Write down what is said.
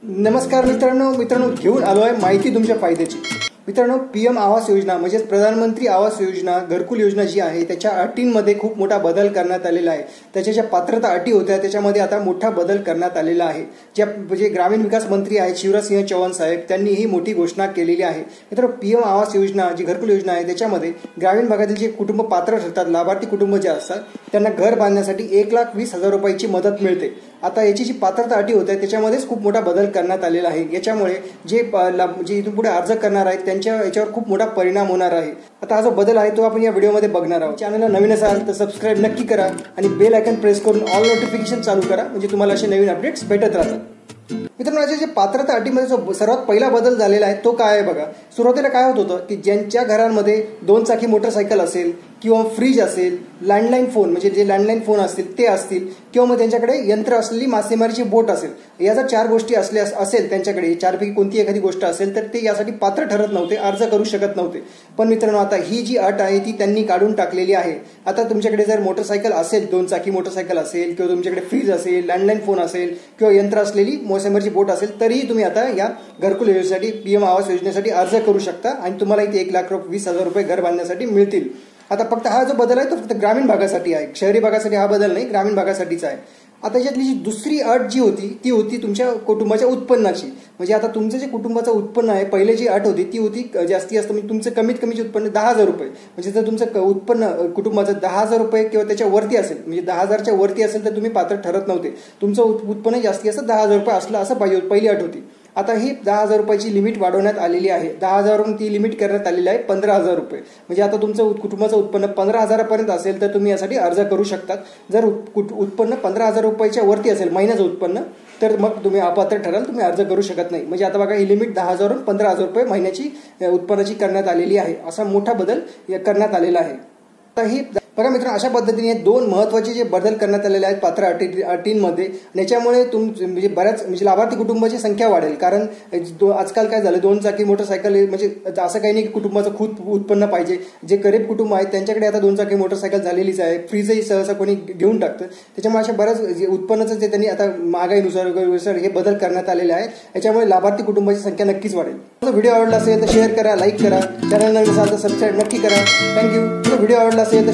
नमस्कार मित्रांनो घेऊन आलो आहे माहिती तुमच्या फायद्याची। मित्रांनो, पीएम आवास योजना म्हणजे प्रधानमंत्री आवास योजना घरकुल योजना जी आहे त्याच्या अटींमध्ये खूप मोठा बदल करण्यात आलेला आहे। त्याच्या ज्या पात्रता अटी होत्या त्याच्यामध्ये आता मोठा बदल करण्यात आलेला आहे। जे ग्रामीण विकास मंत्री आहेत शिवराज सिंह चौहान साहेब त्यांनी ही मोठी घोषणा केलेली आहे। मित्रांनो, पीएम आवास योजना जी घरकुल योजना आहे त्याच्यामध्ये ग्रामीण भागातील जे कुटुंब पात्र ठरतात, लाभार्थी कुटुंब जे असतात त्यांना घर बांधण्यासाठी 1,20,000 रुपयाची मदत मिळते। आता याची जी पात्रता अटी होत्या त्याच्यामध्येच खूप मोठा बदल करण्यात आलेला आहे। याच्यामुळे जे इथून पुढे अर्ज करणार आहेत त्यांच्या याच्यावर खूप मोठा परिणाम होणार आहे। आता हा जो बदल आहे तो आपण या व्हिडिओमध्ये बघणार आहोत। चॅनलला नवीन असाल तर सबस्क्राइब नक्की करा आणि बेल आयकॉन प्रेस करून ऑल नोटिफिकेशन चालू करा, म्हणजे तुम्हाला असे नवीन अपडेट्स भेटत राहतात। मित्रांनो, जे पात्रता अटीमध्ये जो सर्वात पहिला बदल झालेला आहे तो काय आहे बघा। सुरुवातीला काय होत होतं की ज्यांच्या घरांमध्ये 2 चाकी मोटरसायकल असेल किंवा फ्रीज असेल, लँडलाईन फोन म्हणजे जे लँडलाईन फोन असतील ते असतील, किंवा मग त्यांच्याकडे यंत्र असलेली मासेमारीची बोट असेल, या जर 4 गोष्टी असेल त्यांच्याकडे, 4 पैकी कोणती एखादी गोष्ट असेल तर ते यासाठी पात्र ठरत नव्हते, अर्ज करू शकत नव्हते। पण मित्रांनो, आता ही जी अट आहे ती त्यांनी काढून टाकलेली आहे। आता तुमच्याकडे जर मोटरसायकल असेल, 2 चाकी मोटरसायकल असेल, किंवा तुमच्याकडे फ्रीज असेल, लँडलाईन फोन असेल किंवा यंत्र असलेली मासेमारीची बोट असेल तरीही तुम्ही आता या घरकुल योजनेसाठी पीएम आवास योजनेसाठी अर्ज करू शकता आणि तुम्हाला इथे 1,20,000 रुपये घर बांधण्यासाठी मिळतील। आता फक्त हा जो बदल आहे तो फक्त ग्रामीण भागासाठी आहे, शहरी भागासाठी हा बदल नाही, ग्रामीण भागासाठीच आहे। आता याच्यातली जी दुसरी अट जी होती ती होती तुमच्या कुटुंबाच्या उत्पन्नाची। म्हणजे आता तुमचं जे कुटुंबाचं उत्पन्न आहे, पहिले जी अट होती ती होती जास्तीत जास्त म्हणजे तुमचं कमीत कमीचे उत्पन्न 10,000 रुपये। म्हणजे जर तुमचं उत्पन्न कुटुंबाचं 10,000 रुपये किंवा त्याच्या वरती असेल, म्हणजे 10,000च्या वरती असेल तर तुम्ही पात्र ठरत नव्हते। तुमचं उत्पन्न जास्तीत जास्त 10,000 रुपये असलं असं पाहिजे, पहिली अट होती। आता ही 10,000 रुपयाची लिमिट वाढवण्यात आलेली आहे। 10,000 वरून ती लिमिट करण्यात आलेली आहे 15,000 रुपये। म्हणजे आता तुमचं कुटुंबाचं उत्पन्न 15,000 पर्यंत असेल तर तुम्ही यासाठी अर्ज करू शकतात। जर उत्पन्न 15,000 रुपयाच्या वरती असेल महिन्याचं उत्पन्न तर मग तुम्ही अपात्र ठराल, तुम्ही अर्ज करू शकत नाही। म्हणजे आता बघा, ही लिमिट 10,000 वरून 15,000 रुपये महिन्याची उत्पन्नाची करण्यात आलेली आहे। असा मोठा बदल करण्यात आलेला आहे। आता ही बघा मित्रांनो, अशा पद्धतीने 2 महत्त्वाचे जे बदल करण्यात आलेले आहेत पात्र अटींमध्ये, याच्यामुळे म्हणजे बऱ्याच म्हणजे लाभार्थी कुटुंबाची संख्या वाढेल। कारण आजकाल काय झालं, 2 चाकी मोटरसायकल म्हणजे असं काही नाही की कुटुंबाचं खूप उत्पन्न पाहिजे। जे गरीब कुटुंब आहेत त्यांच्याकडे आता 2 चाकी मोटरसायकल झालेलीच आहे, फ्रीजही सहसा कोणी घेऊन टाकतं। त्याच्यामुळे अशा बऱ्याच उत्पन्नाचं जे त्यांनी आता महागाईनुसार हे बदल करण्यात आलेले आहेत। याच्यामुळे लाभार्थी कुटुंबाची संख्या नक्कीच वाढेल। व्हिडिओ आवडला असेल तर शेअर करा, लाईक करा, चॅनल नवीन असाल तर सबस्क्राईब नक्की करा। थँक्यू। व्हिडिओ आवडला असेल तर